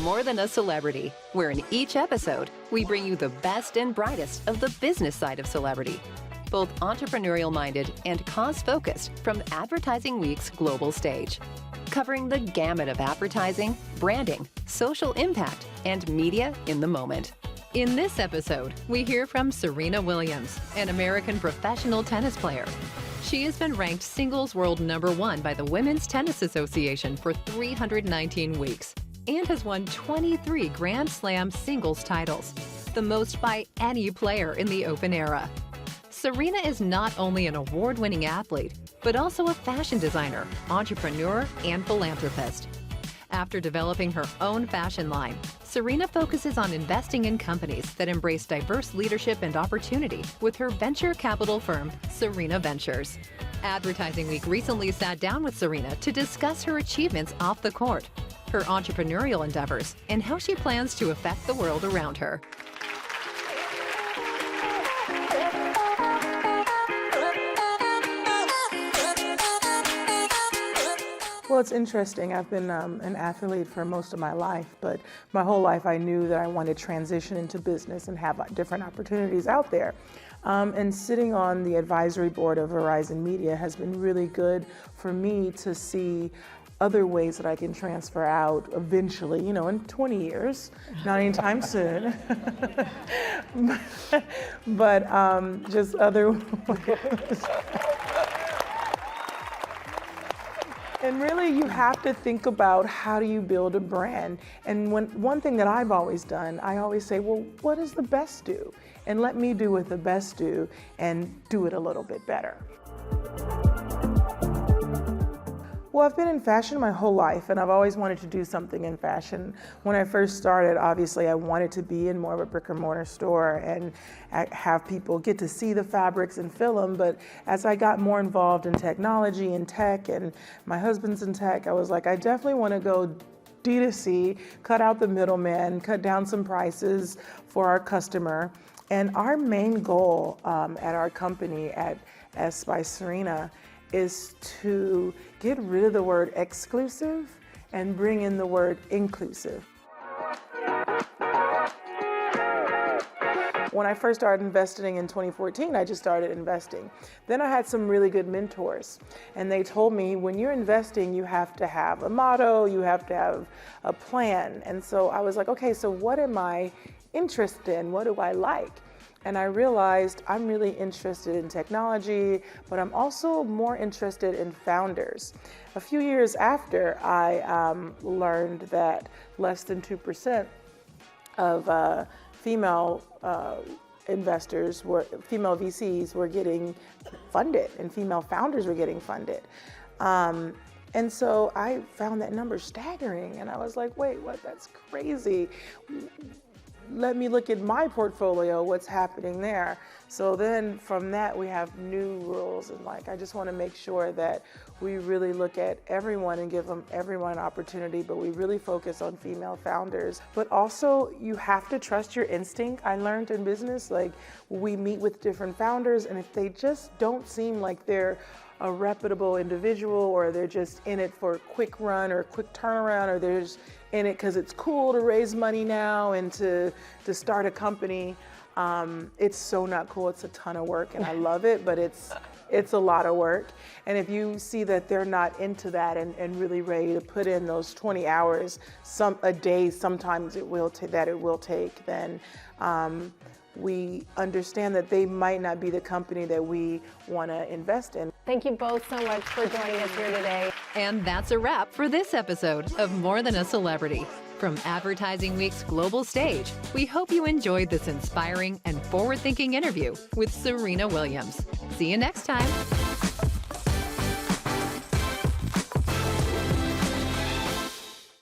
More Than a Celebrity, where in each episode, we bring you the best and brightest of the business side of celebrity, both entrepreneurial-minded and cause-focused from Advertising Week's global stage, covering the gamut of advertising, branding, social impact, and media in the moment. In this episode, we hear from Serena Williams, an American professional tennis player. She has been ranked singles world #1 by the Women's Tennis Association for 319 weeks and has won 23 Grand Slam singles titles, the most by any player in the Open era. Serena is not only an award-winning athlete, but also a fashion designer, entrepreneur, and philanthropist. After developing her own fashion line, Serena focuses on investing in companies that embrace diverse leadership and opportunity with her venture capital firm, Serena Ventures. Advertising Week recently sat down with Serena to discuss her achievements off the court, her entrepreneurial endeavors, and how she plans to affect the world around her. Well, it's interesting. I've been an athlete for most of my life, but my whole life I knew that I wanted to transition into business and have different opportunities out there. And sitting on the advisory board of Verizon Media has been really good for me to see other ways that I can transfer out eventually, you know, in 20 years, not anytime soon, but just other ways. And really, you have to think about how do you build a brand. And one thing that I've always done, I always say, well, what does the best do? And let me do what the best do and do it a little bit better. Well, I've been in fashion my whole life, and I've always wanted to do something in fashion. When I first started, obviously, I wanted to be in more of a brick and mortar store and have people get to see the fabrics and feel them. But as I got more involved in technology and tech, and my husband's in tech, I was like, I definitely want to go D2C, cut out the middleman, cut down some prices for our customer. And our main goal at our company at S by Serena is to get rid of the word exclusive and bring in the word inclusive. When I first started investing in 2014, I just started investing. Then I had some really good mentors, and they told me when you're investing, you have to have a motto, you have to have a plan. And so I was like, okay, so what am I interested in? What do I like? And I realized I'm really interested in technology, but I'm also more interested in founders. A few years after, I learned that less than 2% of female investors female VCs were getting funded, and female founders were getting funded. And so I found that number staggering, and I was like, wait, what? That's crazy. Let me look at my portfolio, what's happening there. So then from that, we have new rules. And I just want to make sure that we really look at everyone and give everyone an opportunity, but we really focus on female founders. But also, you have to trust your instinct. I learned in business, we meet with different founders, and if they just don't seem like they're a reputable individual, or they're just in it for a quick run or a quick turnaround, or they're just in it because it's cool to raise money now and to start a company, it's so not cool. It's a ton of work, and I love it, but it's a lot of work. And if you see that they're not into that and really ready to put in those 20 hours a day, sometimes it will take, then we understand that they might not be the company that we want to invest in. Thank you both so much for joining us here today. And that's a wrap for this episode of More Than a Celebrity. From Advertising Week's global stage, we hope you enjoyed this inspiring and forward-thinking interview with Serena Williams. See you next time.